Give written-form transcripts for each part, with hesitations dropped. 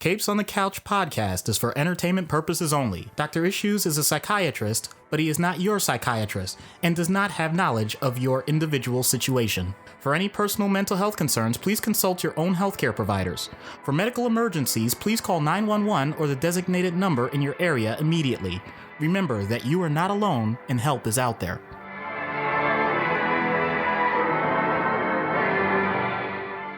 Capes on the Couch podcast is for entertainment purposes only. Dr. Issues is a psychiatrist, but he is not your psychiatrist and does not have knowledge of your individual situation. For any personal mental health concerns, please consult your own healthcare providers. For medical emergencies, please call 911 or the designated number in your area immediately. Remember that you are not alone and help is out there.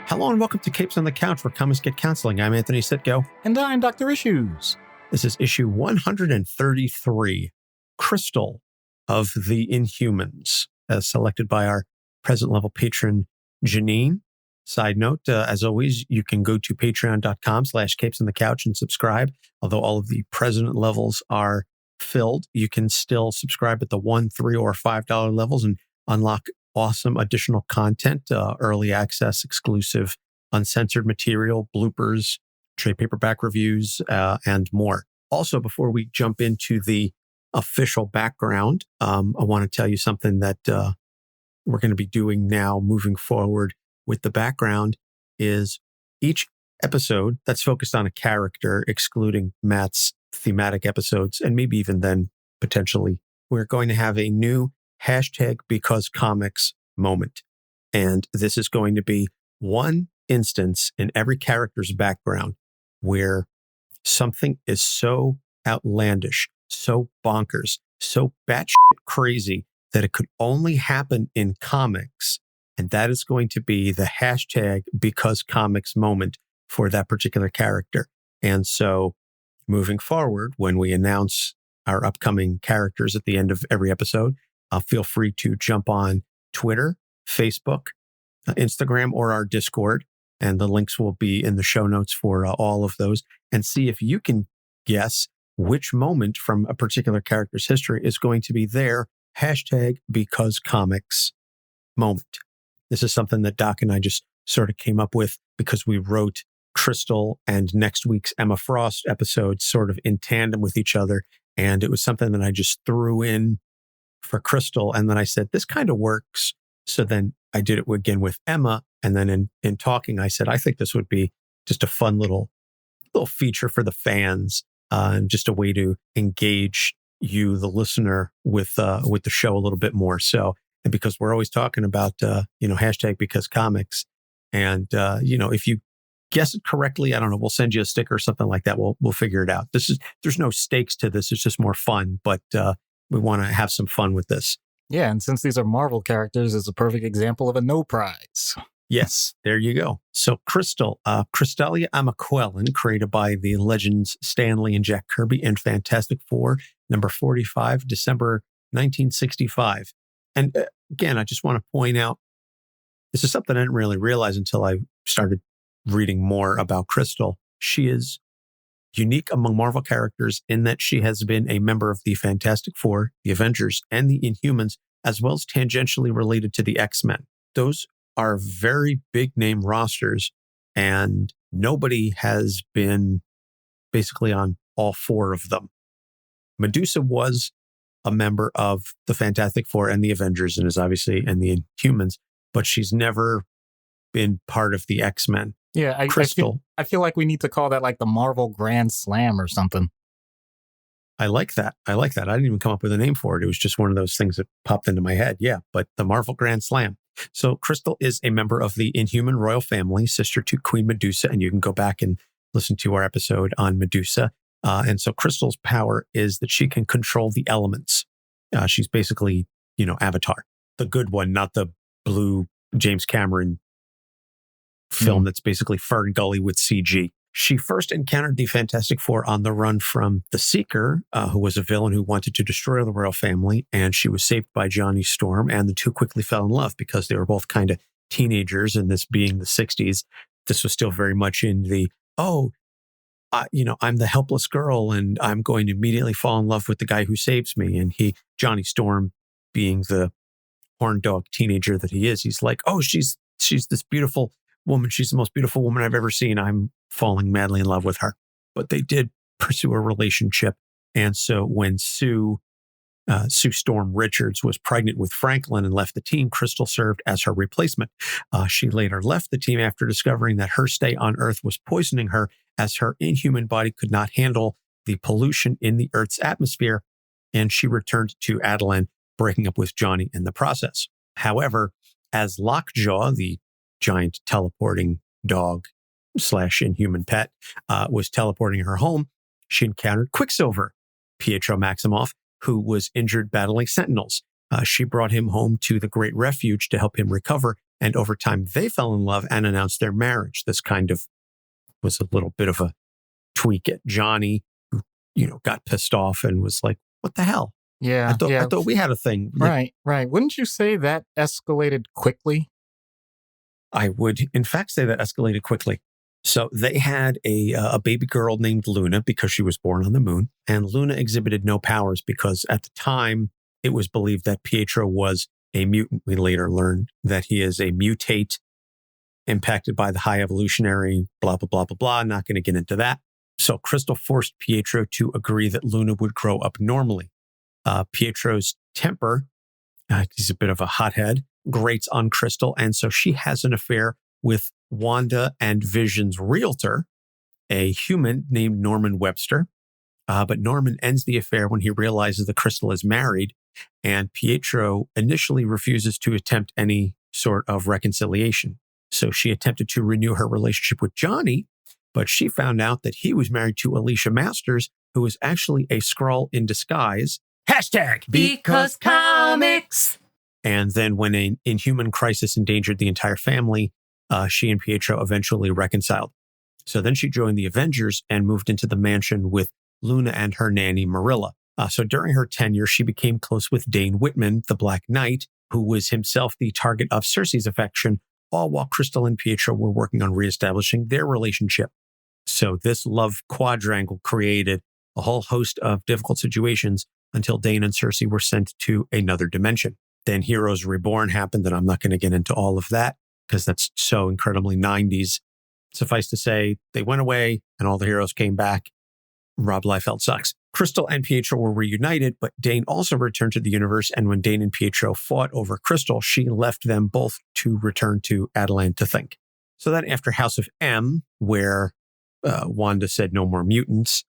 Hello and welcome to Capes on the Couch, where comics get counseling. I'm Anthony Sitko. And I'm Dr. Issues. This is issue 133, Crystal of the Inhumans, as selected by our present-level patron, Janine. Side note, as always, you can go to patreon.com/Capes on the Couch and subscribe. Although all of the president levels are filled, you can still subscribe at the $1, $3, or $5 levels and unlock awesome additional content, early access, exclusive, uncensored material, bloopers, trade paperback reviews, and more. Also, before we jump into the official background, I want to tell you something that we're going to be doing now moving forward with the background is each episode that's focused on a character, excluding Matt's thematic episodes, and maybe even then, potentially, we're going to have a new #BecauseComics moment. And this is going to be one instance in every character's background where something is so outlandish, so bonkers, so batshit crazy that it could only happen in comics. And that is going to be the #BecauseComics moment for that particular character. And so moving forward, when we announce our upcoming characters at the end of every episode, feel free to jump on Twitter, Facebook, Instagram, or our Discord. And the links will be in the show notes for all of those. And see if you can guess which moment from a particular character's history is going to be their #BecauseComics moment. This is something that Doc and I just sort of came up with because we wrote Crystal and next week's Emma Frost episode sort of in tandem with each other. And it was something that I just threw in for Crystal. And then I said, this kind of works. So then I did it again with Emma. And then in talking, I said, I think this would be just a fun little feature for the fans, and just a way to engage you, the listener, with the show a little bit more. So, and because we're always talking about, #BecauseComics. And, if you guess it correctly, I don't know, we'll send you a sticker or something like that. We'll figure it out. There's no stakes to this. It's just more fun, but, we want to have some fun with this. Yeah, and since these are Marvel characters, it's a perfect example of a no prize. Yes, there you go. So Crystal, Crystalia Amaquelin, created by the legends Stan Lee and Jack Kirby in Fantastic Four, number 45, December 1965. And again, I just want to point out, this is something I didn't really realize until I started reading more about Crystal. She is unique among Marvel characters in that she has been a member of the Fantastic Four, the Avengers, and the Inhumans, as well as tangentially related to the X-Men. Those are very big name rosters, and nobody has been basically on all four of them. Medusa was a member of the Fantastic Four and the Avengers, and is obviously in the Inhumans, but she's never been part of the X-Men. Yeah, Crystal. I feel like we need to call that like the Marvel Grand Slam or something. I like that. I didn't even come up with a name for it. It was just one of those things that popped into my head. Yeah, but the Marvel Grand Slam. So Crystal is a member of the Inhuman Royal Family, sister to Queen Medusa, and you can go back and listen to our episode on Medusa. And so Crystal's power is that she can control the elements. She's basically, Avatar, the good one, not the blue James Cameron film that's basically Fern Gully with CG. She first encountered the Fantastic Four on the run from the Seeker, who was a villain who wanted to destroy the royal family, and she was saved by Johnny Storm, and the two quickly fell in love because they were both kind of teenagers, and this being the 60s, this was still very much in the, I'm the helpless girl, and I'm going to immediately fall in love with the guy who saves me. And Johnny Storm, being the horn dog teenager that he is, he's like, oh, she's this beautiful woman. She's the most beautiful woman I've ever seen. I'm falling madly in love with her. But they did pursue a relationship. And so when Sue Storm Richards was pregnant with Franklin and left the team, Crystal served as her replacement. She later left the team after discovering that her stay on Earth was poisoning her as her inhuman body could not handle the pollution in the Earth's atmosphere, and she returned to Attilan, breaking up with Johnny in the process. However, as Lockjaw, the giant teleporting dog / inhuman pet, was teleporting her home, she encountered Quicksilver, Pietro Maximoff, who was injured battling Sentinels. She brought him home to the Great Refuge to help him recover, and over time they fell in love and announced their marriage. This kind of was a little bit of a tweak at Johnny, who, got pissed off and was like, what the hell? Yeah. I thought we had a thing. Right. Wouldn't you say that escalated quickly? I would, in fact, say that escalated quickly. So they had a baby girl named Luna because she was born on the moon. And Luna exhibited no powers because at the time it was believed that Pietro was a mutant. We later learned that he is a mutate impacted by the high evolutionary, blah, blah, blah, blah, blah. Not going to get into that. So Crystal forced Pietro to agree that Luna would grow up normally. Pietro's temper, he's a bit of a hothead, grates on Crystal. And so she has an affair with Wanda and Vision's realtor, a human named Norman Webster. But Norman ends the affair when he realizes that Crystal is married, and Pietro initially refuses to attempt any sort of reconciliation. So she attempted to renew her relationship with Johnny, but she found out that he was married to Alicia Masters, who was actually a Skrull in disguise. Because comics. And then when an inhuman crisis endangered the entire family, she and Pietro eventually reconciled. So then she joined the Avengers and moved into the mansion with Luna and her nanny, Marilla. So during her tenure, she became close with Dane Whitman, the Black Knight, who was himself the target of Cersei's affection, all while Crystal and Pietro were working on reestablishing their relationship. So this love quadrangle created a whole host of difficult situations until Dane and Cersei were sent to another dimension. Then Heroes Reborn happened, and I'm not going to get into all of that because that's so incredibly 90s. Suffice to say, they went away and all the heroes came back. Rob Liefeld sucks. Crystal and Pietro were reunited, but Dane also returned to the universe. And when Dane and Pietro fought over Crystal, she left them both to return to Attilan to think. So then after House of M, where Wanda said no more mutants,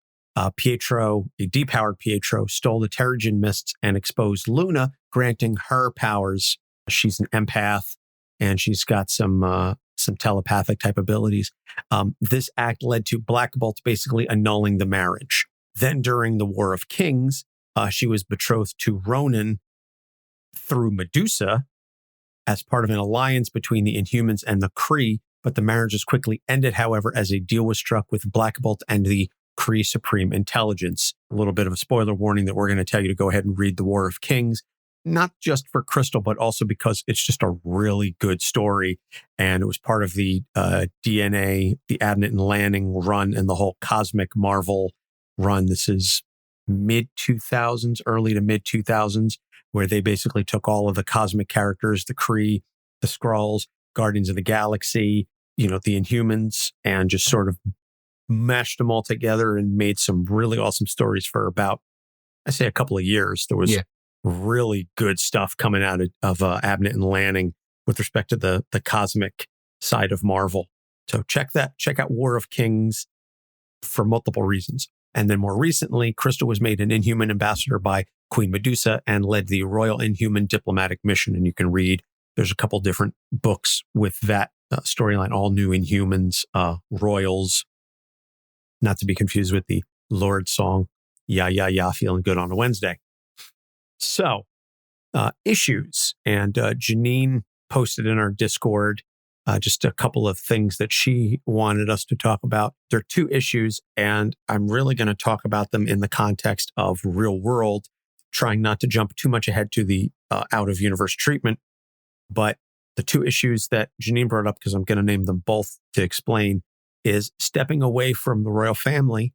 Pietro, a depowered Pietro, stole the Terrigen Mists and exposed Luna, granting her powers. She's an empath and she's got some telepathic type abilities. This act led to Black Bolt basically annulling the marriage. Then during the War of Kings, she was betrothed to Ronan through Medusa as part of an alliance between the Inhumans and the Kree, but the marriage was quickly ended, however, as a deal was struck with Black Bolt and the Kree Supreme Intelligence. A little bit of a spoiler warning that we're going to tell you to go ahead and read the War of Kings, not just for Crystal, but also because it's just a really good story. And it was part of the DNA, the Abnett and Lanning run, and the whole Cosmic Marvel run. This is mid-2000s, early to mid-2000s, where they basically took all of the cosmic characters, the Kree, the Skrulls, Guardians of the Galaxy, the Inhumans, and just sort of mashed them all together and made some really awesome stories for about, I say, a couple of years. There was really good stuff coming out of Abnett and Lanning with respect to the cosmic side of Marvel. So check out War of Kings for multiple reasons. And then more recently, Crystal was made an Inhuman ambassador by Queen Medusa and led the Royal Inhuman Diplomatic Mission. And you can read, there's a couple different books with that storyline, all new Inhumans, Royals, not to be confused with the Lord song, Yeah, yeah, yeah, feeling good on a Wednesday. So, issues. And Janine posted in our Discord just a couple of things that she wanted us to talk about. There are 2 issues, and I'm really going to talk about them in the context of real world, trying not to jump too much ahead to the out-of-universe treatment. But the 2 issues that Janine brought up, because I'm going to name them both to explain, is stepping away from the royal family,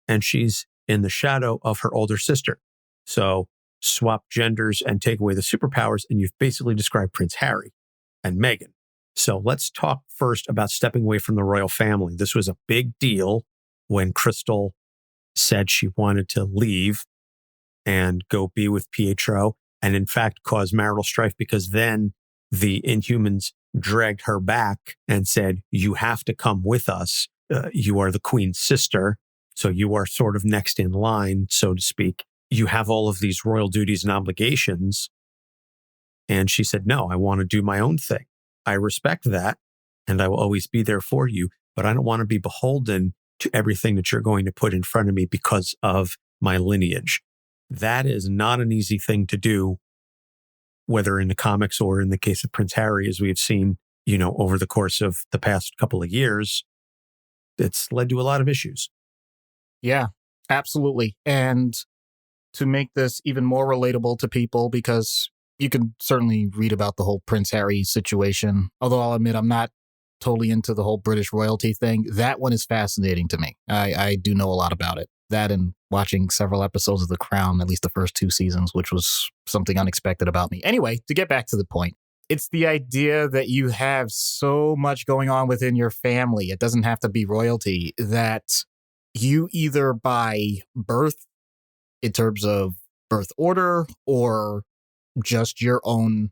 and she's in the shadow of her older sister. So swap genders and take away the superpowers, and you've basically described Prince Harry and Meghan. So let's talk first about stepping away from the royal family. This was a big deal when Crystal said she wanted to leave and go be with Pietro, and in fact cause marital strife, because then the Inhumans dragged her back and said, you have to come with us. you are the queen's sister, so you are sort of next in line, so to speak. You have all of these royal duties and obligations. And she said, no, I want to do my own thing. I respect that, and I will always be there for you, but I don't want to be beholden to everything that you're going to put in front of me because of my lineage. That is not an easy thing to do, whether in the comics or in the case of Prince Harry, as we've seen, over the course of the past couple of years. It's led to a lot of issues. Yeah, absolutely. And to make this even more relatable to people, because you can certainly read about the whole Prince Harry situation, although I'll admit I'm not totally into the whole British royalty thing. That one is fascinating to me. I do know a lot about it. That and watching several episodes of The Crown, at least the first 2 seasons, which was something unexpected about me. Anyway, to get back to the point, it's the idea that you have so much going on within your family. It doesn't have to be royalty, that you either by birth, in terms of birth order, or just your own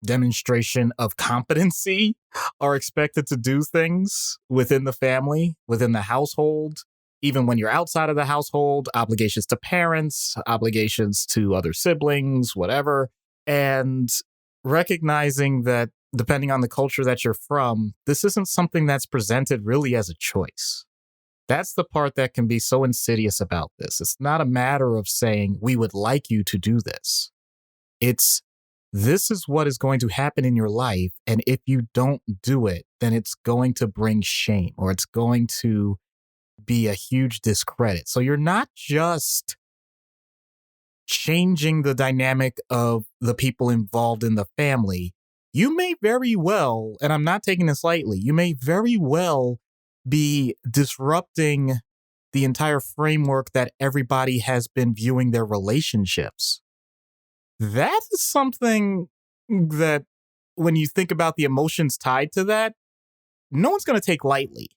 demonstration of competency, are expected to do things within the family, within the household, even when you're outside of the household, obligations to parents, obligations to other siblings, whatever. And recognizing that depending on the culture that you're from, this isn't something that's presented really as a choice. That's the part that can be so insidious about this. It's not a matter of saying, we would like you to do this. It's, this is what is going to happen in your life. And if you don't do it, then it's going to bring shame, or it's going to be a huge discredit. So you're not just changing the dynamic of the people involved in the family. You may very well, and I'm not taking this lightly, you may very well be disrupting the entire framework that everybody has been viewing their relationships. That is something that, when you think about the emotions tied to that, no one's going to take lightly.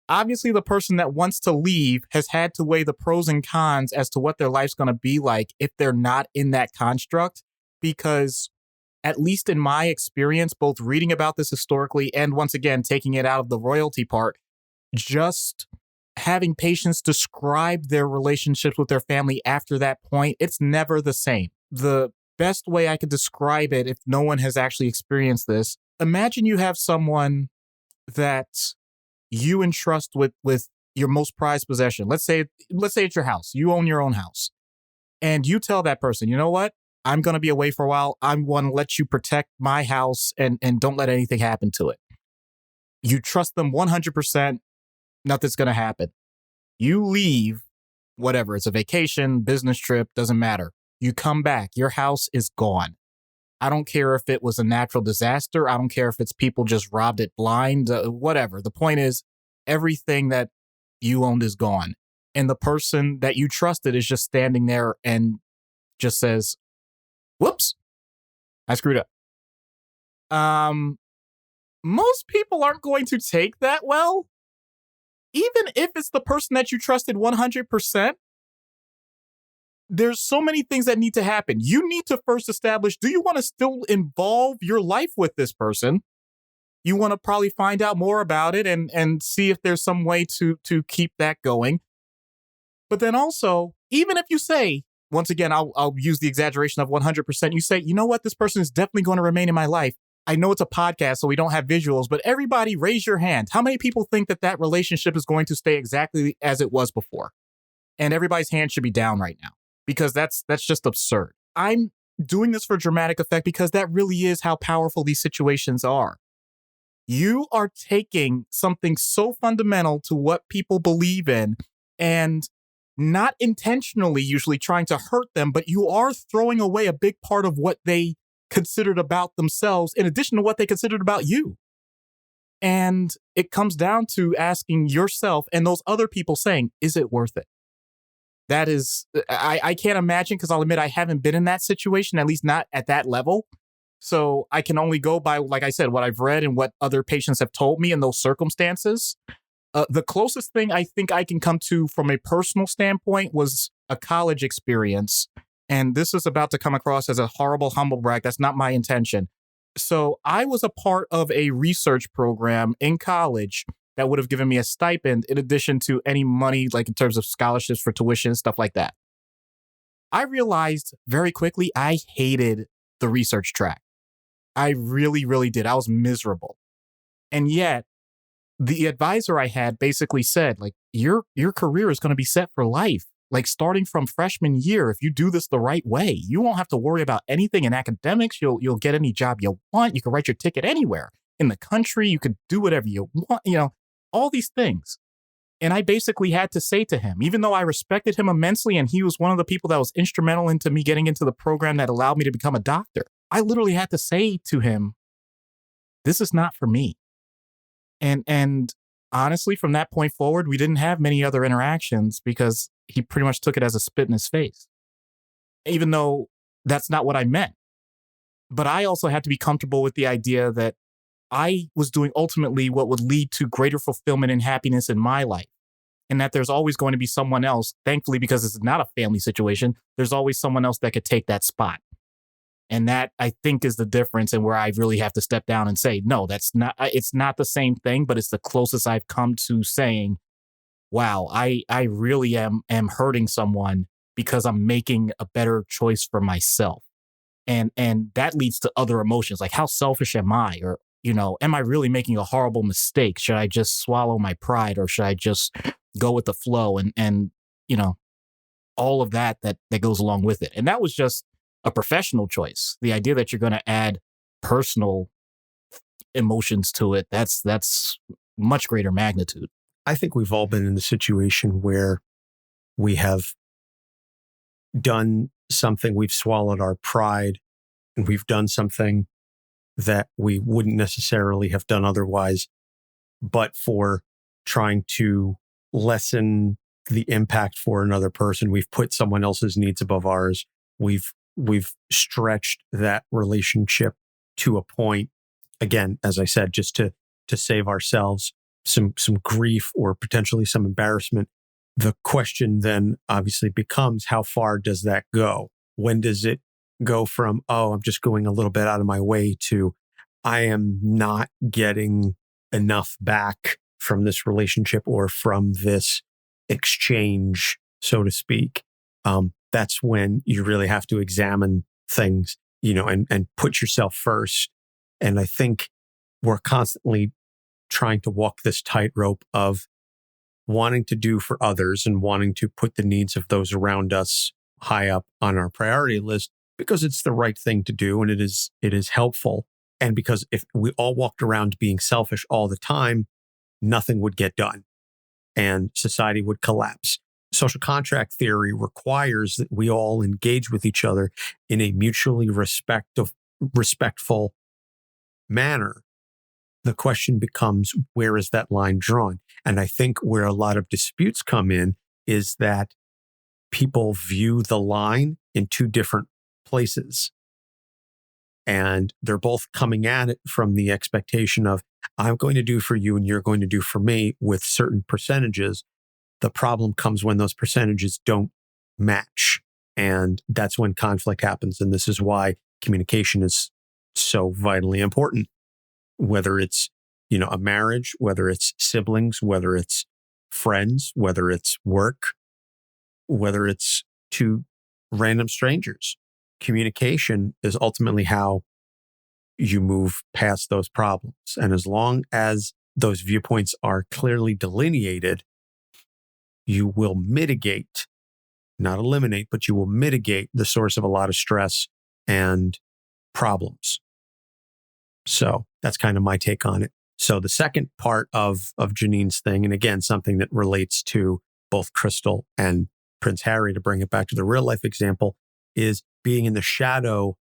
Obviously, the person that wants to leave has had to weigh the pros and cons as to what their life's going to be like if they're not in that construct. Because, at least in my experience, both reading about this historically and, once again, taking it out of the royalty part, just having patients describe their relationships with their family after that point, it's never the same. The best way I could describe it, if no one has actually experienced this, imagine you have someone that you entrust with your most prized possession. Let's say it's your house. You own your own house. And you tell that person, you know what? I'm going to be away for a while. I want to let you protect my house and don't let anything happen to it. You trust them 100%. Nothing's going to happen. You leave, whatever, it's a vacation, business trip, doesn't matter. You come back, your house is gone. I don't care if it was a natural disaster. I don't care if it's people just robbed it blind, whatever. The point is, everything that you owned is gone. And the person that you trusted is just standing there and just says, whoops, I screwed up. Most people aren't going to take that well. Even if it's the person that you trusted 100%, there's so many things that need to happen. You need to first establish, do you want to still involve your life with this person? You want to probably find out more about it and see if there's some way to keep that going. But then also, even if you say, once again, I'll use the exaggeration of 100%, you say, you know what, this person is definitely going to remain in my life. I know it's a podcast, so we don't have visuals, but everybody raise your hand. How many people think that relationship is going to stay exactly as it was before? And everybody's hand should be down right now, because that's just absurd. I'm doing this for dramatic effect because that really is how powerful these situations are. You are taking something so fundamental to what people believe in and not intentionally usually trying to hurt them, but you are throwing away a big part of what they considered about themselves in addition to what they considered about you. And it comes down to asking yourself and those other people saying, is it worth it? That is, I can't imagine, because I'll admit I haven't been in that situation, at least not at that level. So I can only go by, like I said, what I've read and what other patients have told me in those circumstances. The closest thing I think I can come to from a personal standpoint was a college experience. And this is about to come across as a horrible humble brag. That's not my intention. So I was a part of a research program in college that would have given me a stipend in addition to any money, like in terms of scholarships for tuition, stuff like that. I realized very quickly I hated the research track. I really, really did. I was miserable. And yet, the advisor I had basically said, like, your career is going to be set for life. Like, starting from freshman year, if you do this the right way, you won't have to worry about anything in academics. You'll get any job you want. You can write your ticket anywhere in the country. You could do whatever you want, all these things. And I basically had to say to him, even though I respected him immensely and he was one of the people that was instrumental into me getting into the program that allowed me to become a doctor, I literally had to say to him, this is not for me. And honestly, from that point forward, we didn't have many other interactions because he pretty much took it as a spit in his face, even though that's not what I meant. But I also had to be comfortable with the idea that I was doing ultimately what would lead to greater fulfillment and happiness in my life. And that there's always going to be someone else, thankfully, because this is not a family situation, there's always someone else that could take that spot. And that, I think, is the difference, and where I really have to step down and say, no, it's not the same thing, but it's the closest I've come to saying, wow, I really am hurting someone because I'm making a better choice for myself. And that leads to other emotions, like how selfish am I? Or, am I really making a horrible mistake? Should I just swallow my pride, or should I just go with the flow and all of that goes along with it? And that was just a professional choice. The idea that you're going to add personal emotions to it, that's much greater magnitude. I think we've all been in the situation where we have done something, we've swallowed our pride, and we've done something that we wouldn't necessarily have done otherwise, but for trying to lessen the impact for another person, we've put someone else's needs above ours. We've stretched that relationship to a point, again, as I said, just to save ourselves some grief or potentially some embarrassment. The question then obviously becomes, how far does that go? When does it go from, I'm just going a little bit out of my way, to I am not getting enough back from this relationship or from this exchange, so to speak? That's when you really have to examine things, and put yourself first. And I think we're constantly trying to walk this tightrope of wanting to do for others and wanting to put the needs of those around us high up on our priority list, because it's the right thing to do and it is helpful. And because if we all walked around being selfish all the time, nothing would get done and society would collapse. Social contract theory requires that we all engage with each other in a mutually respectful manner. The question becomes, where is that line drawn? And I think where a lot of disputes come in is that people view the line in two different places. And they're both coming at it from the expectation of, I'm going to do for you and you're going to do for me with certain percentages. The problem comes when those percentages don't match. And that's when conflict happens. And this is why communication is so vitally important, whether it's, a marriage, whether it's siblings, whether it's friends, whether it's work, whether it's two random strangers. Communication is ultimately how you move past those problems. And as long as those viewpoints are clearly delineated, you will mitigate, not eliminate, but you will mitigate the source of a lot of stress and problems. So that's kind of my take on it. So the second part of Janine's thing, and again, something that relates to both Crystal and Prince Harry, to bring it back to the real life example, is being in the shadow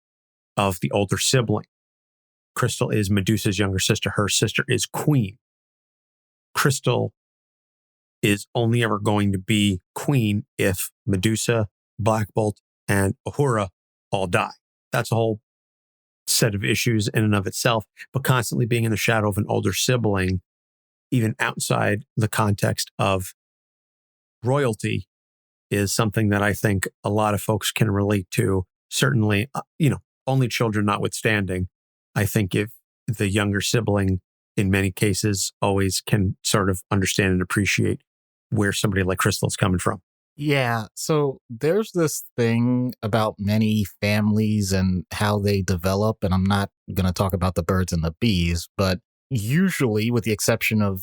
of the older sibling. Crystal is Medusa's younger sister. Her sister is Queen. Crystal is only ever going to be Queen if Medusa, Black Bolt, and Uhura all die. That's a whole set of issues in and of itself, but constantly being in the shadow of an older sibling, even outside the context of royalty, is something that I think a lot of folks can relate to. Certainly, only children notwithstanding, I think if the younger sibling in many cases, always can sort of understand and appreciate where somebody like Crystal's coming from. Yeah. So there's this thing about many families and how they develop. And I'm not going to talk about the birds and the bees, but usually, with the exception of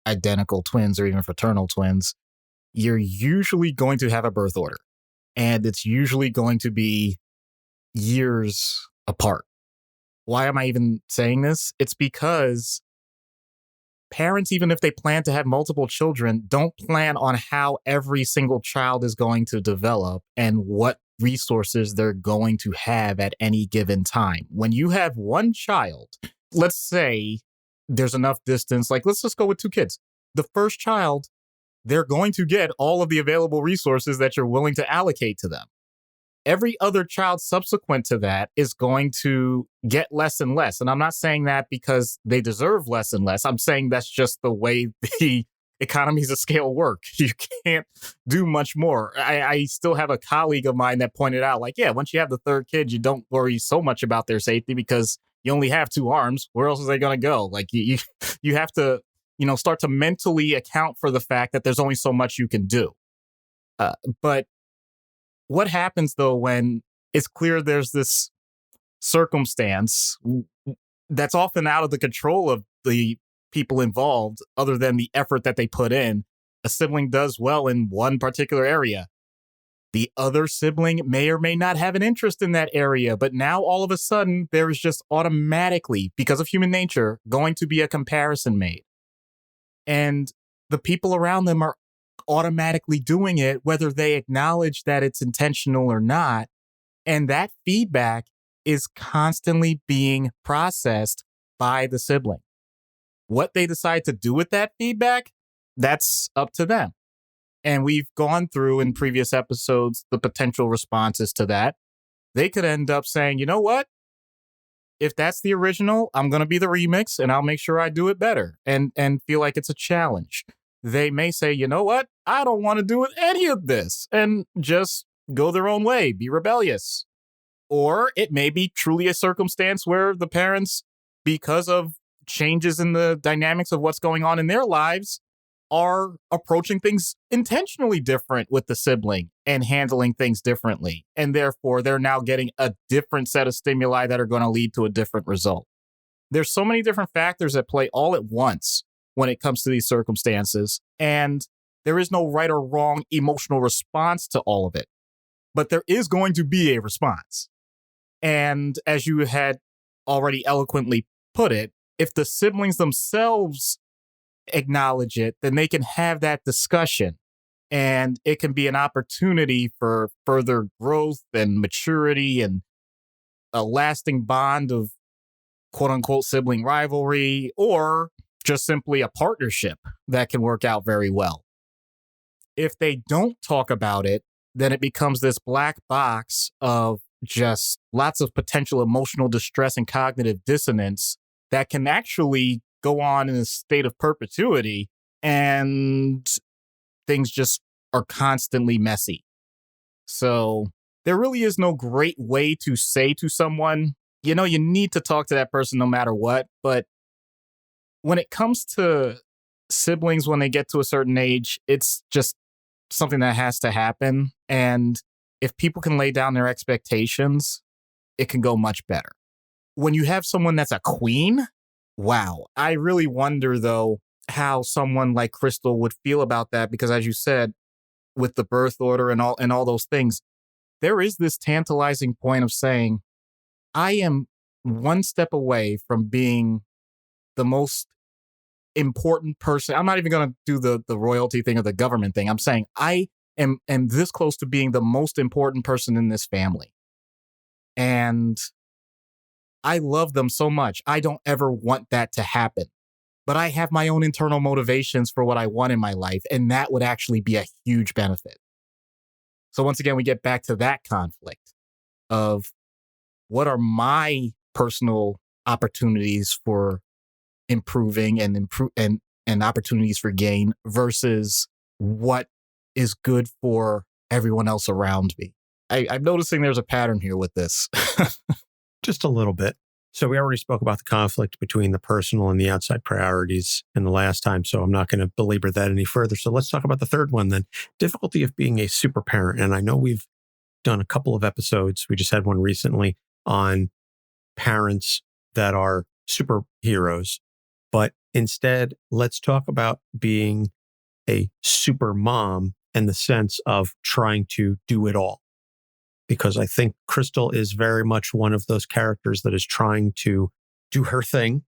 identical twins or even fraternal twins, you're usually going to have a birth order. And it's usually going to be years apart. Why am I even saying this? It's because parents, even if they plan to have multiple children, don't plan on how every single child is going to develop and what resources they're going to have at any given time. When you have one child, let's say there's enough distance, like let's just go with 2 kids. The first child, they're going to get all of the available resources that you're willing to allocate to them. Every other child subsequent to that is going to get less and less. And I'm not saying that because they deserve less and less. I'm saying that's just the way the economies of scale work. You can't do much more. I still have a colleague of mine that pointed out, like, yeah, once you have the 3rd kid, you don't worry so much about their safety because you only have 2 arms. Where else are they going to go? Like you have to, start to mentally account for the fact that there's only so much you can do. But what happens, though, when it's clear there's this circumstance that's often out of the control of the people involved, other than the effort that they put in? A sibling does well in one particular area. The other sibling may or may not have an interest in that area, but now all of a sudden there is just automatically, because of human nature, going to be a comparison made. And the people around them are automatically doing it, whether they acknowledge that it's intentional or not. And that feedback is constantly being processed by the sibling. What they decide to do with that feedback, that's up to them. And we've gone through in previous episodes the potential responses to that. They could end up saying, you know what? If that's the original, I'm going to be the remix and I'll make sure I do it better and feel like it's a challenge. They may say, you know what? I don't want to do any of this and just go their own way, be rebellious. Or it may be truly a circumstance where the parents, because of changes in the dynamics of what's going on in their lives, are approaching things intentionally different with the sibling and handling things differently. And therefore, they're now getting a different set of stimuli that are going to lead to a different result. There's so many different factors at play all at once when it comes to these circumstances. And there is no right or wrong emotional response to all of it. But there is going to be a response. And as you had already eloquently put it, if the siblings themselves acknowledge it, then they can have that discussion. And it can be an opportunity for further growth and maturity and a lasting bond of quote unquote sibling rivalry, or just simply a partnership that can work out very well. If they don't talk about it, then it becomes this black box of just lots of potential emotional distress and cognitive dissonance that can actually go on in a state of perpetuity, and things just are constantly messy. So there really is no great way to say to someone, you need to talk to that person no matter what. But when it comes to siblings, when they get to a certain age, it's just something that has to happen. And if people can lay down their expectations, it can go much better. When you have someone that's a queen, wow. I really wonder, though, how someone like Crystal would feel about that, because as you said, with the birth order and all those things, there is this tantalizing point of saying, I am one step away from being the most important person. I'm not even going to do the royalty thing or the government thing. I'm saying I am this close to being the most important person in this family. And I love them so much. I don't ever want that to happen. But I have my own internal motivations for what I want in my life, and that would actually be a huge benefit. So once again, we get back to that conflict of what are my personal opportunities for improving and opportunities for gain versus what is good for everyone else around me. I'm noticing there's a pattern here with this. Just a little bit. So we already spoke about the conflict between the personal and the outside priorities in the last time, so I'm not going to belabor that any further. So let's talk about the third one then. Difficulty of being a super parent. And I know we've done a couple of episodes. We just had one recently on parents that are superheroes. But instead, let's talk about being a super mom in the sense of trying to do it all. Because I think Crystal is very much one of those characters that is trying to do her thing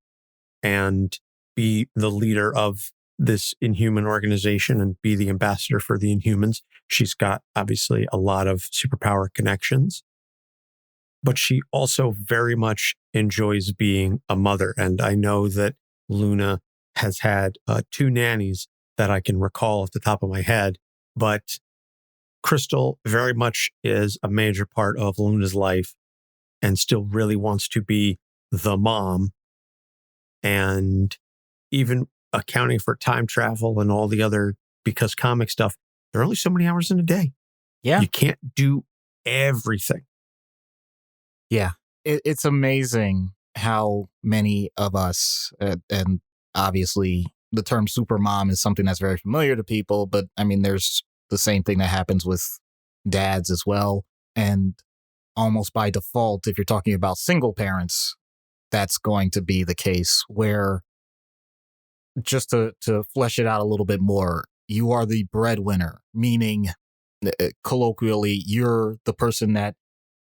and be the leader of this Inhuman organization and be the ambassador for the Inhumans. She's got obviously a lot of superpower connections, but she also very much enjoys being a mother. And I know that Luna has had 2 nannies that I can recall off the top of my head, but Crystal very much is a major part of Luna's life and still really wants to be the mom. And even accounting for time travel and all the other, because comic stuff, there are only so many hours in a day. Yeah. You can't do everything. Yeah. It's amazing how many of us, and obviously the term super mom is something that's very familiar to people, but I mean, there's the same thing that happens with dads as well. And almost by default, if you're talking about single parents, that's going to be the case where, just to flesh it out a little bit more, you are the breadwinner, meaning colloquially, you're the person that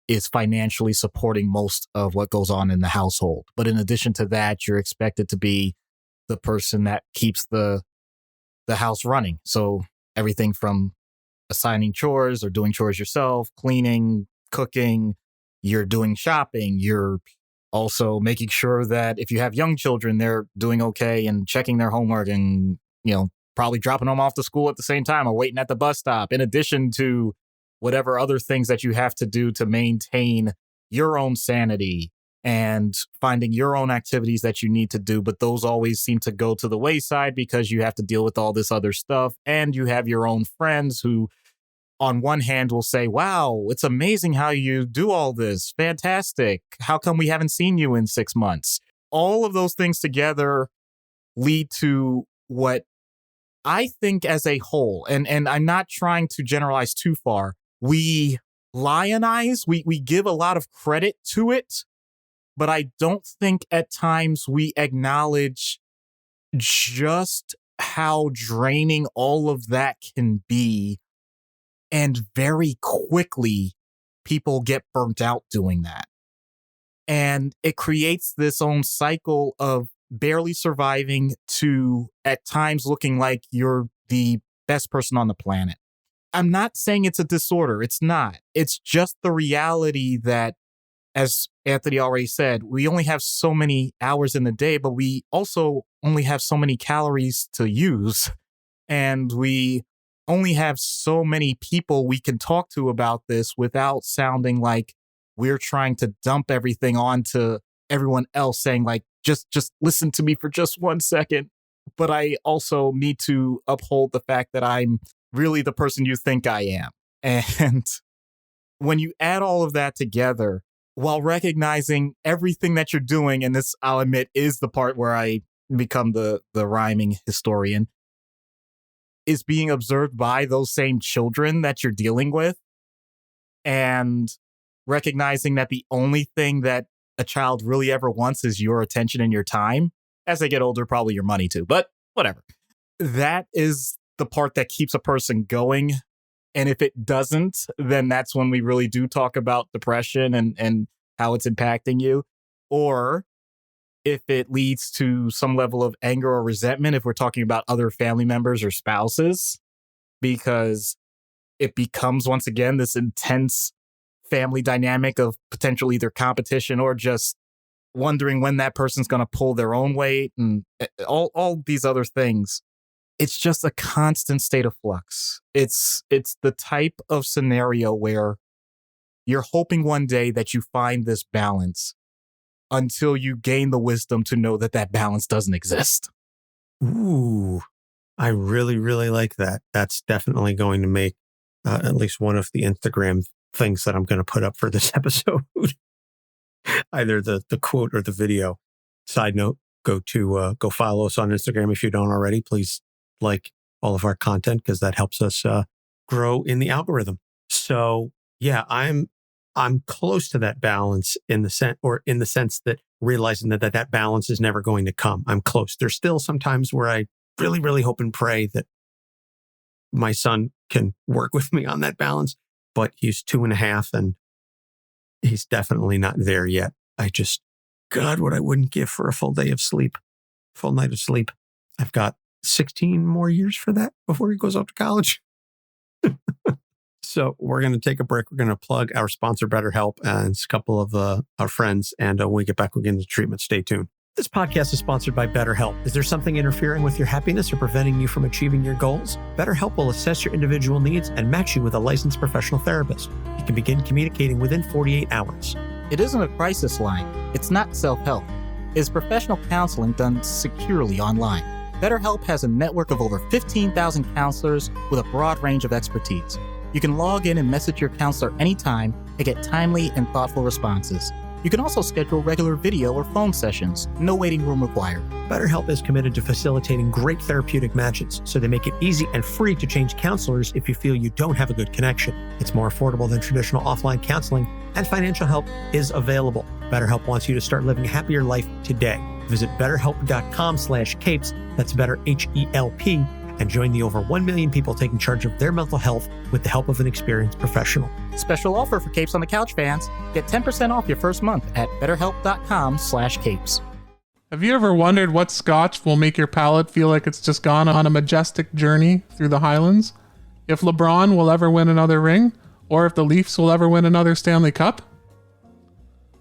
is financially supporting most of what goes on in the household. But in addition to that, you're expected to be the person that keeps the house running. So everything from assigning chores or doing chores yourself, cleaning, cooking, you're doing shopping, you're also making sure that if you have young children, they're doing okay and checking their homework and, probably dropping them off to school at the same time or waiting at the bus stop, in addition to whatever other things that you have to do to maintain your own sanity and finding your own activities that you need to do. But those always seem to go to the wayside because you have to deal with all this other stuff. And you have your own friends who, on one hand, will say, wow, it's amazing how you do all this. Fantastic. How come we haven't seen you in 6 months? All of those things together lead to what I think as a whole, and I'm not trying to generalize too far, we lionize, we give a lot of credit to it, but I don't think at times we acknowledge just how draining all of that can be. And very quickly, people get burnt out doing that. And it creates this own cycle of barely surviving to, at times, looking like you're the best person on the planet. I'm not saying it's a disorder. It's not. It's just the reality that, as Anthony already said, we only have so many hours in the day, but we also only have so many calories to use. And we only have so many people we can talk to about this without sounding like we're trying to dump everything onto everyone else, saying like, just listen to me for just 1 second. But I also need to uphold the fact that I'm really the person you think I am. And when you add all of that together, while recognizing everything that you're doing, and this, I'll admit, is the part where I become the rhyming historian, is being observed by those same children that you're dealing with, and recognizing that the only thing that a child really ever wants is your attention and your time. As they get older, probably your money too, but whatever. That is the part that keeps a person going. And if it doesn't, then that's when we really do talk about depression and how it's impacting you. Or if it leads to some level of anger or resentment, if we're talking about other family members or spouses, because it becomes, once again, this intense family dynamic of potential either competition or just wondering when that person's going to pull their own weight and all these other things. It's just a constant state of flux. It's the type of scenario where you're hoping one day that you find this balance until you gain the wisdom to know that that balance doesn't exist. Ooh, I really, really like that. That's definitely going to make at least one of the Instagram things that I'm going to put up for this episode. either the quote or the video. Side note, go follow us on Instagram if you don't already. Please like all of our content because that helps us grow in the algorithm. So yeah, I'm close to that balance in the sense that realizing that balance is never going to come. I'm close. There's still some times where I really, really hope and pray that my son can work with me on that balance, but he's 2.5 and he's definitely not there yet. God, what I wouldn't give for a full night of sleep. I've got 16 more years for that before he goes off to college. So we're going to take a break. We're going to plug our sponsor, BetterHelp, and a couple of our friends. And when we get back, we'll get into treatment. Stay tuned. This podcast is sponsored by BetterHelp. Is there something interfering with your happiness or preventing you from achieving your goals? BetterHelp will assess your individual needs and match you with a licensed professional therapist. You can begin communicating within 48 hours. It isn't a crisis line. It's not self-help. It's professional counseling done securely online. BetterHelp has a network of over 15,000 counselors with a broad range of expertise. You can log in and message your counselor anytime and get timely and thoughtful responses. You can also schedule regular video or phone sessions. No waiting room required. BetterHelp is committed to facilitating great therapeutic matches, so they make it easy and free to change counselors if you feel you don't have a good connection. It's more affordable than traditional offline counseling, and financial help is available. BetterHelp wants you to start living a happier life today. Visit betterhelp.com/capes, that's better HELP, and join the over 1 million people taking charge of their mental health with the help of an experienced professional. Special offer for Capes on the Couch fans. Get 10% off your first month at betterhelp.com/capes. Have you ever wondered what scotch will make your palate feel like it's just gone on a majestic journey through the Highlands? If LeBron will ever win another ring? Or if the Leafs will ever win another Stanley Cup?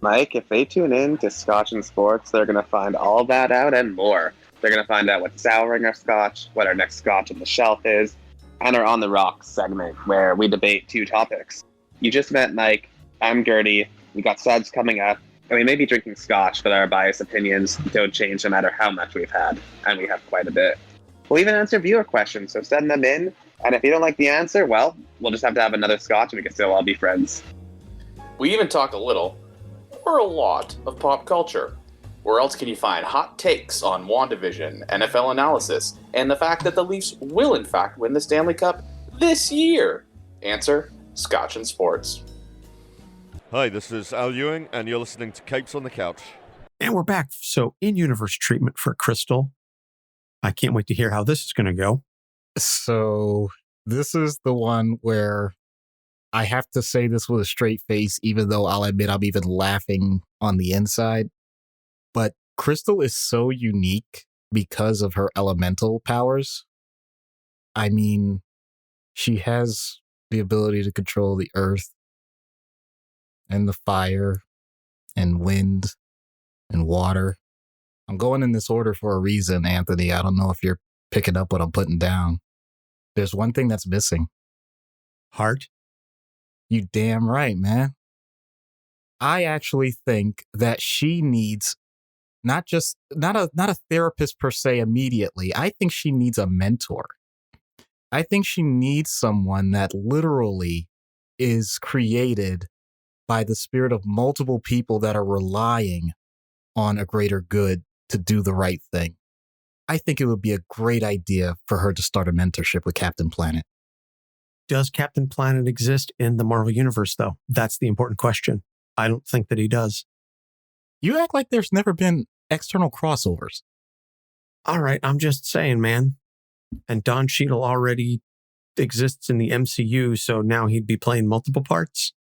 Mike, if they tune in to Scotch and Sports, they're going to find all that out and more. They're going to find out what's souring our scotch, what our next scotch on the shelf is, and our On the Rocks segment where we debate 2 topics. You just met Mike. I'm Gertie. We got suds coming up, and we may be drinking scotch, but our biased opinions don't change no matter how much we've had, and we have quite a bit. We'll even answer viewer questions, so send them in, and if you don't like the answer, well, we'll just have to have another scotch and we can still all be friends. We even talk a little, or a lot, of pop culture. Where else can you find hot takes on WandaVision, NFL analysis, and the fact that the Leafs will in fact win the Stanley Cup this year? Answer, Scotch and Sports. Hi, this is Al Ewing, and you're listening to Capes on the Couch. And we're back. So in-universe treatment for Crystal. I can't wait to hear how this is going to go. So this is the one where I have to say this with a straight face, even though I'll admit I'm even laughing on the inside. But Crystal is so unique because of her elemental powers. I mean, she has the ability to control the earth and the fire and wind and water. I'm going in this order for a reason, Anthony. I don't know if you're picking up what I'm putting down. There's one thing that's missing. Heart? You damn right, man. I actually think that she needs not a therapist per se immediately. I think she needs a mentor. I think she needs someone that literally is created by the spirit of multiple people that are relying on a greater good to do the right thing. I think it would be a great idea for her to start a mentorship with Captain Planet. Does Captain Planet exist in the Marvel Universe, though? That's the important question. I don't think that he does. You act like there's never been external crossovers. All right, I'm just saying, man. And Don Cheadle already exists in the MCU, so now he'd be playing multiple parts.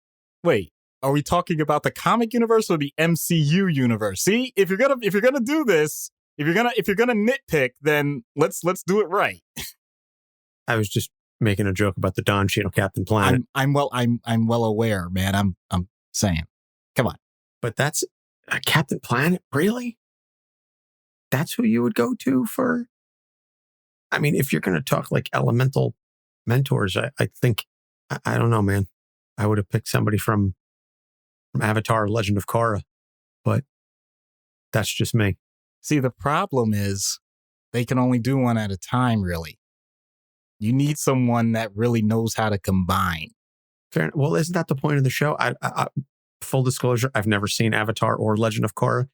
Wait, are we talking about the comic universe or the MCU universe? See, if you're gonna do this, if you're gonna nitpick, then let's do it right. I was just making a joke about the Don Cheadle Captain Planet. I'm well aware, man. I'm saying, come on. But that's Captain Planet, really? That's who you would go to for? I mean, if you're going to talk like elemental mentors, I think, I don't know, man. I would have picked somebody from Avatar, Legend of Korra, but that's just me. See, the problem is they can only do one at a time, really. You need someone that really knows how to combine. Fair. Well, isn't that the point of the show? full disclosure, I've never seen Avatar or Legend of Korra,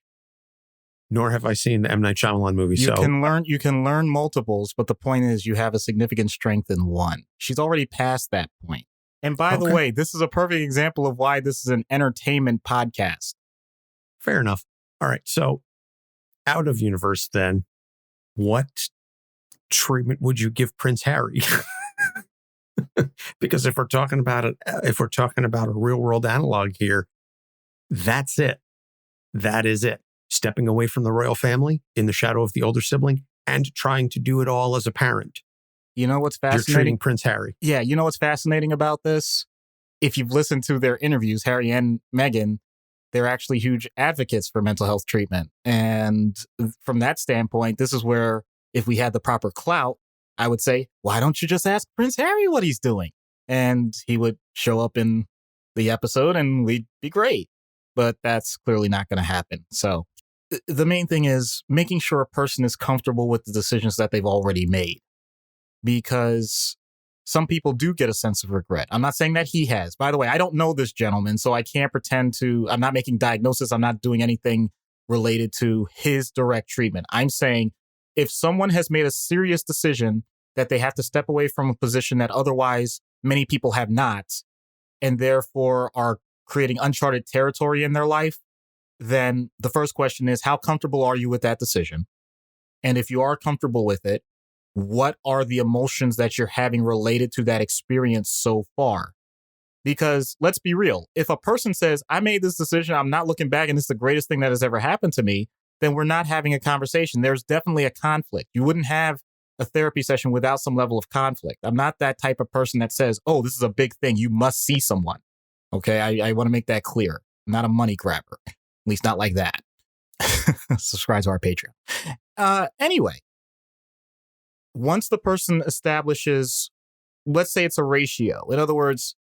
nor have I seen the M. Night Shyamalan movie. You can learn multiples, but the point is you have a significant strength in one. She's already past that point. And by the way, this is a perfect example of why this is an entertainment podcast. Fair enough. All right. So out of universe then, what treatment would you give Prince Harry? Because if we're talking about a real world analog here, that's it. That is it. Stepping away from the royal family in the shadow of the older sibling and trying to do it all as a parent. You know what's fascinating? You're treating Prince Harry. Yeah, you know what's fascinating about this? If you've listened to their interviews, Harry and Meghan, they're actually huge advocates for mental health treatment. And from that standpoint, this is where, if we had the proper clout, I would say, why don't you just ask Prince Harry what he's doing? And he would show up in the episode and we'd be great. But that's clearly not going to happen. So the main thing is making sure a person is comfortable with the decisions that they've already made. Because some people do get a sense of regret. I'm not saying that he has. By the way, I don't know this gentleman, so I can't pretend to, I'm not making diagnosis. I'm not doing anything related to his direct treatment. I'm saying if someone has made a serious decision that they have to step away from a position that otherwise many people have not, and therefore are creating uncharted territory in their life, then the first question is, how comfortable are you with that decision? And if you are comfortable with it, what are the emotions that you're having related to that experience so far? Because let's be real, if a person says, I made this decision, I'm not looking back, and it's the greatest thing that has ever happened to me, then we're not having a conversation. There's definitely a conflict. You wouldn't have a therapy session without some level of conflict. I'm not that type of person that says, oh, this is a big thing, you must see someone. Okay, I want to make that clear. I'm not a money grabber, at least not like that. Subscribe to our Patreon. Anyway. Once the person establishes, let's say it's a ratio. In other words,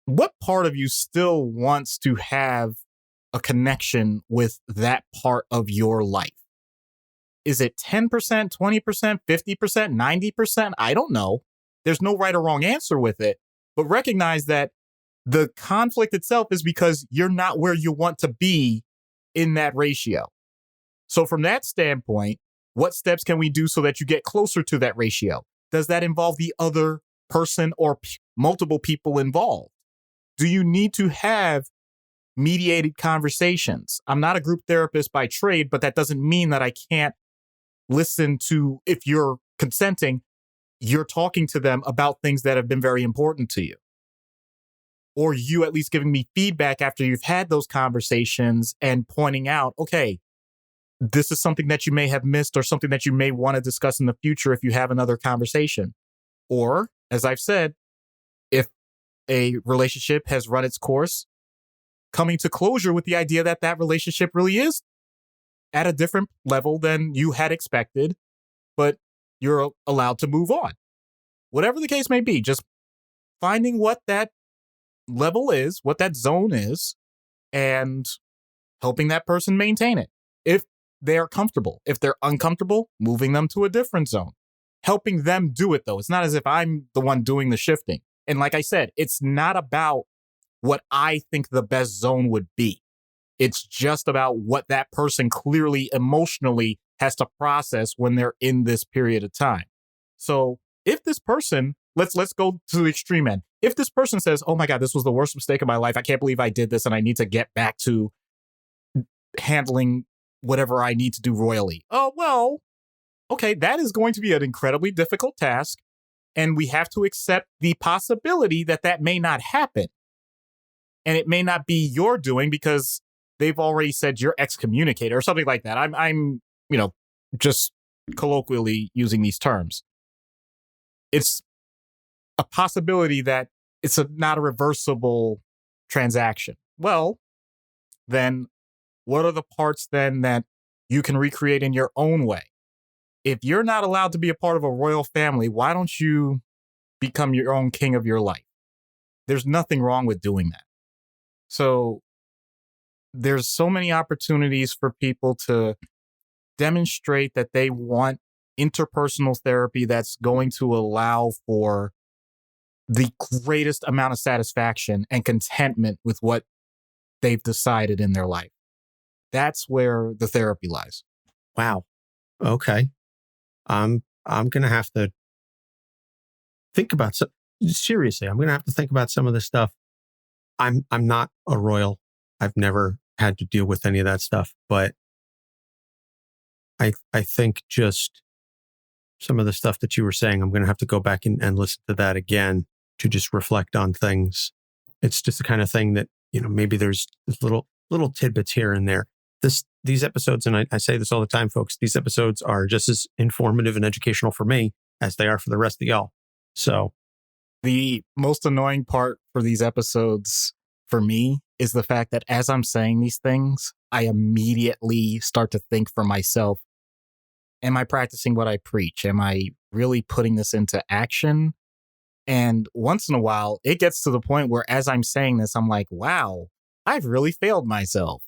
what part of you still wants to have a connection with that part of your life? Is it 10%, 20%, 50%, 90%? I don't know. There's no right or wrong answer with it. But recognize that the conflict itself is because you're not where you want to be in that ratio. So from that standpoint, what steps can we do so that you get closer to that ratio? Does that involve the other person or multiple people involved? Do you need to have mediated conversations? I'm not a group therapist by trade, but that doesn't mean that I can't listen to, if you're consenting, you're talking to them about things that have been very important to you. Or you at least giving me feedback after you've had those conversations and pointing out, okay, this is something that you may have missed or something that you may want to discuss in the future if you have another conversation. Or, as I've said, if a relationship has run its course, coming to closure with the idea that that relationship really is at a different level than you had expected, but you're allowed to move on. Whatever the case may be, just finding what that level is, what that zone is, and helping that person maintain it. If they are comfortable. If they're uncomfortable, moving them to a different zone. Helping them do it, though. It's not as if I'm the one doing the shifting. And like I said, it's not about what I think the best zone would be. It's just about what that person clearly emotionally has to process when they're in this period of time. So if this person, let's go to the extreme end. If this person says, oh my God, this was the worst mistake of my life. I can't believe I did this and I need to get back to handling whatever I need to do royally. Oh, well, okay, that is going to be an incredibly difficult task. And we have to accept the possibility that that may not happen. And it may not be your doing because they've already said you're excommunicated or something like that. I'm just colloquially using these terms. It's a possibility that it's not a reversible transaction. Well, then what are the parts then that you can recreate in your own way? If you're not allowed to be a part of a royal family, why don't you become your own king of your life? There's nothing wrong with doing that. So there's so many opportunities for people to demonstrate that they want interpersonal therapy that's going to allow for the greatest amount of satisfaction and contentment with what they've decided in their life. That's where the therapy lies. Wow. Okay. I'm going to have to think about seriously, I'm going to have to think about some of this stuff. I'm not a royal. I've never had to deal with any of that stuff, but I think just some of the stuff that you were saying, I'm going to have to go back and listen to that again to just reflect on things. It's just the kind of thing that, maybe there's little tidbits here and there. These episodes, and I say this all the time, folks, these episodes are just as informative and educational for me as they are for the rest of y'all. So the most annoying part for these episodes for me is the fact that as I'm saying these things, I immediately start to think for myself, am I practicing what I preach? Am I really putting this into action? And once in a while, it gets to the point where as I'm saying this, I'm like, wow, I've really failed myself.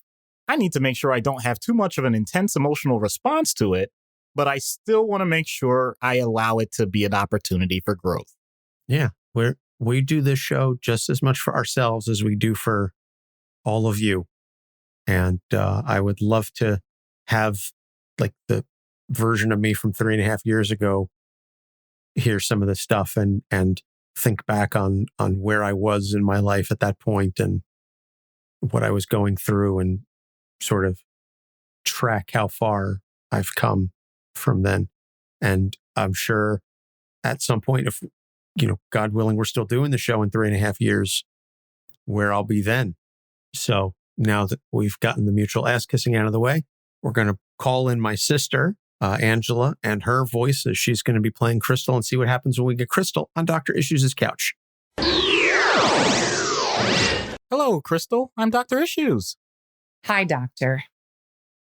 I need to make sure I don't have too much of an intense emotional response to it, but I still want to make sure I allow it to be an opportunity for growth. Yeah, we do this show just as much for ourselves as we do for all of you. And I would love to have like the version of me from 3.5 years ago hear some of this stuff and think back on where I was in my life at that point and what I was going through and sort of track how far I've come from then. And I'm sure at some point, if, God willing, we're still doing the show in 3.5 years, where I'll be then. So now that we've gotten the mutual ass kissing out of the way, we're going to call in my sister, Angela, and her voice as she's going to be playing Crystal and see what happens when we get Crystal on Dr. Issues' couch. Hello, Crystal. I'm Dr. Issues. Hi, Doctor.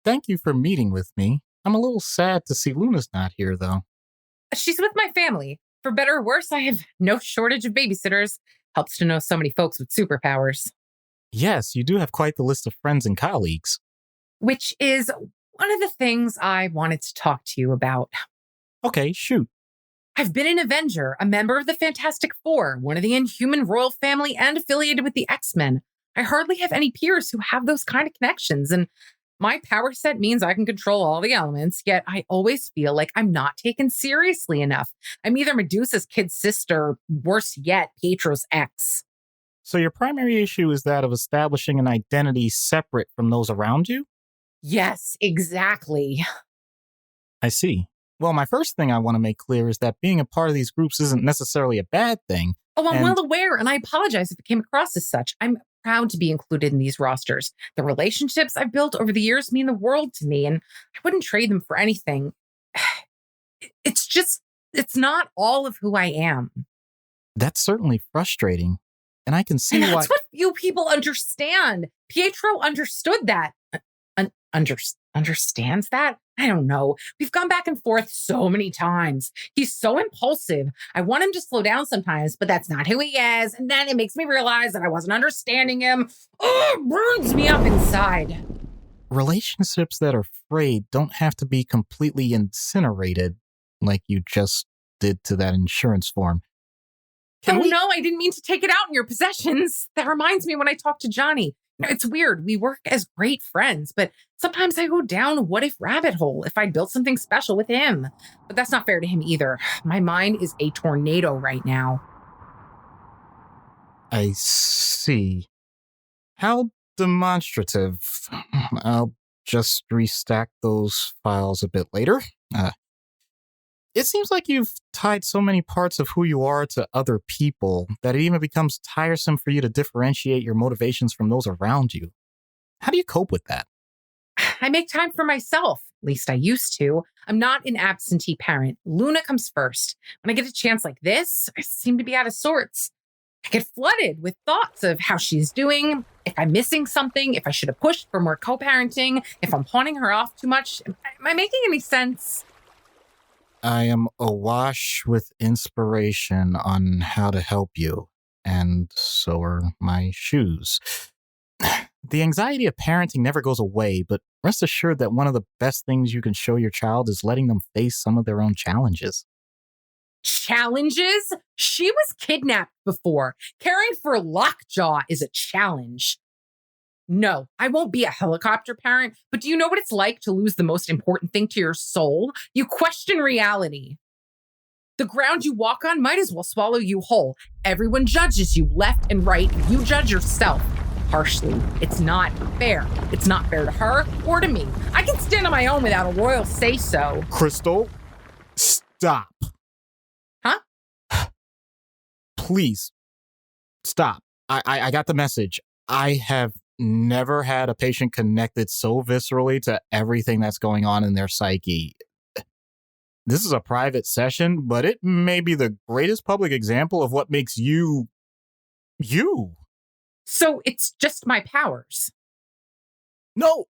Thank you for meeting with me. I'm a little sad to see Luna's not here, though. She's with my family. For better or worse, I have no shortage of babysitters. Helps to know so many folks with superpowers. Yes, you do have quite the list of friends and colleagues. Which is one of the things I wanted to talk to you about. Okay, shoot. I've been an Avenger, a member of the Fantastic Four, one of the Inhuman Royal Family, and affiliated with the X-Men. I hardly have any peers who have those kind of connections, and my power set means I can control all the elements, yet I always feel like I'm not taken seriously enough. I'm either Medusa's kid sister, or worse yet, Pietro's ex. So your primary issue is that of establishing an identity separate from those around you? Yes, exactly. I see. Well, my first thing I want to make clear is that being a part of these groups isn't necessarily a bad thing. Oh, I'm well aware, and I apologize if it came across as such. I'm proud to be included in these rosters. The relationships I've built over the years mean the world to me, and I wouldn't trade them for anything. It's not all of who I am. That's certainly frustrating, and I can see why. That's what few people understand. Pietro understood that. Understands that? I don't know. We've gone back and forth so many times. He's so impulsive. I want him to slow down sometimes, but that's not who he is. And then it makes me realize that I wasn't understanding him. Oh, it burns me up inside. Relationships that are frayed don't have to be completely incinerated like you just did to that insurance form. No, I didn't mean to take it out in your possessions. That reminds me when I talked to Johnny. It's weird. We work as great friends, but sometimes I go down a what if rabbit hole if I built something special with him. But that's not fair to him either. My mind is a tornado right now. I see. How demonstrative. I'll just restack those files a bit later. It seems like you've tied so many parts of who you are to other people that it even becomes tiresome for you to differentiate your motivations from those around you. How do you cope with that? I make time for myself. At least I used to. I'm not an absentee parent. Luna comes first. When I get a chance like this, I seem to be out of sorts. I get flooded with thoughts of how she's doing, if I'm missing something, if I should have pushed for more co-parenting, if I'm pawning her off too much. Am I making any sense? I am awash with inspiration on how to help you, and so are my shoes. The anxiety of parenting never goes away, but rest assured that one of the best things you can show your child is letting them face some of their own challenges. Challenges? She was kidnapped before. Caring for Lockjaw is a challenge. No, I won't be a helicopter parent, but do you know what it's like to lose the most important thing to your soul? You question reality. The ground you walk on might as well swallow you whole. Everyone judges you left and right. You judge yourself harshly. It's not fair. It's not fair to her or to me. I can stand on my own without a royal say-so. Crystal, stop. Huh? Please, stop. I got the message. I have never had a patient connected so viscerally to everything that's going on in their psyche. This is a private session, but it may be the greatest public example of what makes you, you. So it's just my powers. No.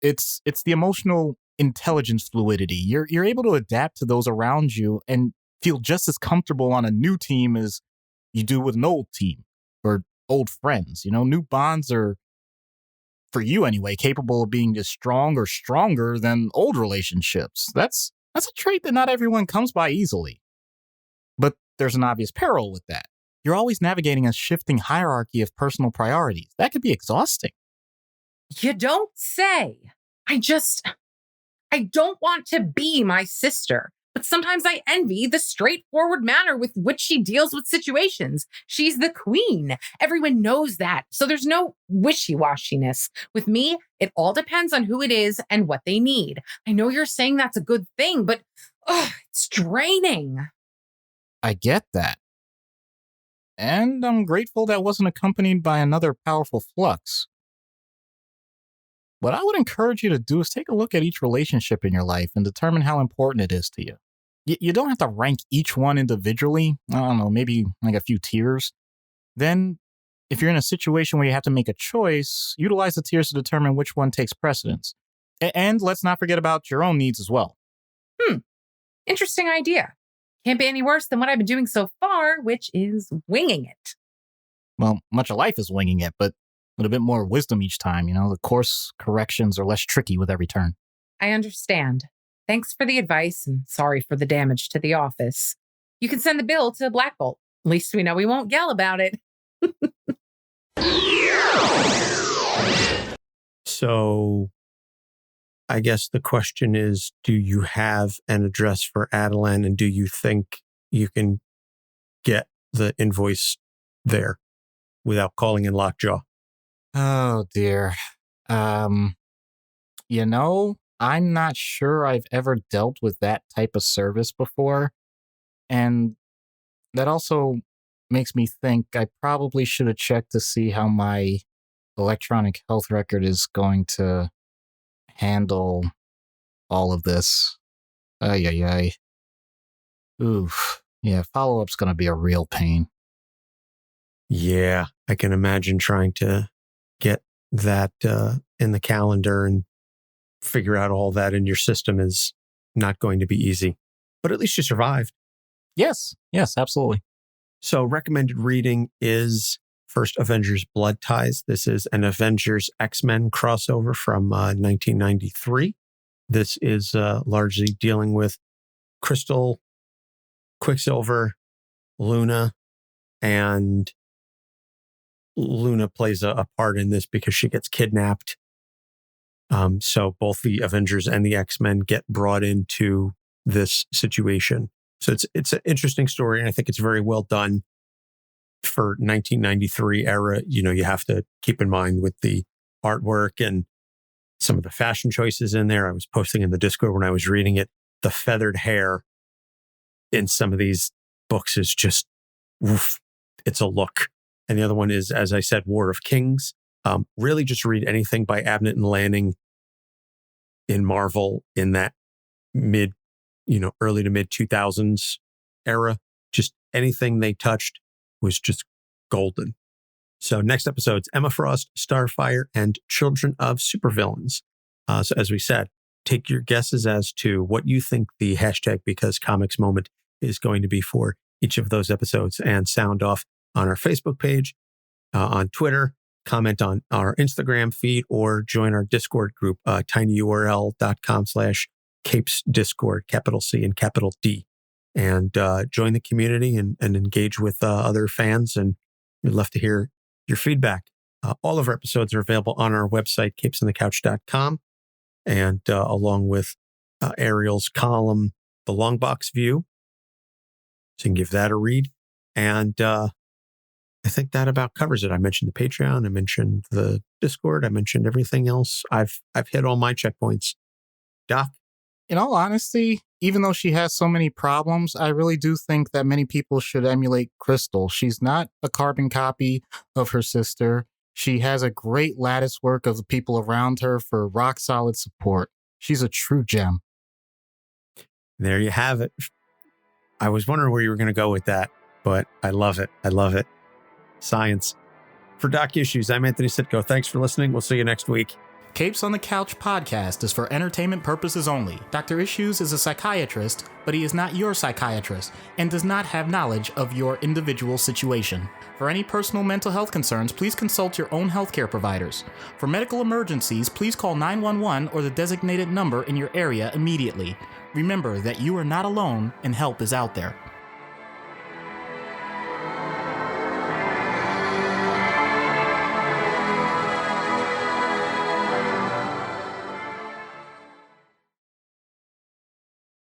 It's the emotional intelligence fluidity. You're able to adapt to those around you and feel just as comfortable on a new team as you do with an old team or old friends. You know, new bonds are, for you anyway, capable of being as strong or stronger than old relationships. That's a trait that not everyone comes by easily. But there's an obvious peril with that. You're always navigating a shifting hierarchy of personal priorities. That could be exhausting. You don't say. I don't want to be my sister. But sometimes I envy the straightforward manner with which she deals with situations. She's the queen. Everyone knows that. So there's no wishy-washiness. With me, it all depends on who it is and what they need. I know you're saying that's a good thing, but it's draining. I get that. And I'm grateful that wasn't accompanied by another powerful flux. What I would encourage you to do is take a look at each relationship in your life and determine how important it is to you. You don't have to rank each one individually. I don't know, maybe like a few tiers. Then, if you're in a situation where you have to make a choice, utilize the tiers to determine which one takes precedence. And let's not forget about your own needs as well. Interesting idea. Can't be any worse than what I've been doing so far, which is winging it. Well, much of life is winging it, but with a bit more wisdom each time. You know, the course corrections are less tricky with every turn. I understand. Thanks for the advice and sorry for the damage to the office. You can send the bill to Black Bolt. At least we know we won't yell about it. So I guess the question is, do you have an address for Attilan, and do you think you can get the invoice there without calling in Lockjaw? Oh, dear. You know, I'm not sure I've ever dealt with that type of service before. And that also makes me think I probably should have checked to see how my electronic health record is going to handle all of this. Ay. Oof. Yeah, follow-up's going to be a real pain. Yeah, I can imagine trying to get that in the calendar and figure out all that in your system is not going to be easy. But at least you survived. Yes, absolutely. So recommended reading is First Avengers Blood Ties. This is an Avengers X-Men crossover from 1993. This is largely dealing with Crystal, Quicksilver, Luna, and Luna plays a part in this because she gets kidnapped. So both the Avengers and the X-Men get brought into this situation. So it's an interesting story, and I think it's very well done for 1993 era. You know, you have to keep in mind with the artwork and some of the fashion choices in there. I was posting in the Discord when I was reading it. The feathered hair in some of these books is just, oof, it's a look. And the other one is, as I said, War of Kings. Really just read anything by Abnett and Lanning in Marvel in that early to mid 2000s era. Just anything they touched was just golden. So next episode's Emma Frost, Starfire, and Children of Supervillains. So as we said, take your guesses as to what you think the hashtag Because Comics moment is going to be for each of those episodes, and sound off on our Facebook page, on Twitter, comment on our Instagram feed, or join our Discord group, tinyurl.com/CapesDiscord, capital C and capital D, and join the community and engage with other fans. And we'd love to hear your feedback. All of our episodes are available on our website, capesonthecouch.com, and along with Ariel's column, The Long Box View. So you can give that a read. And I think that about covers it. I mentioned the Patreon. I mentioned the Discord. I mentioned everything else. I've hit all my checkpoints. Doc? In all honesty, even though she has so many problems, I really do think that many people should emulate Crystal. She's not a carbon copy of her sister. She has a great lattice work of the people around her for rock solid support. She's a true gem. There you have it. I was wondering where you were going to go with that, but I love it. I love it. Science. For Doc Issues, I'm Anthony Sitko. Thanks for listening. We'll see you next week. Capes on the Couch podcast is for entertainment purposes only. Dr. Issues is a psychiatrist, but he is not your psychiatrist and does not have knowledge of your individual situation. For any personal mental health concerns, please consult your own healthcare providers. For medical emergencies, please call 911 or the designated number in your area immediately. Remember that you are not alone and help is out there.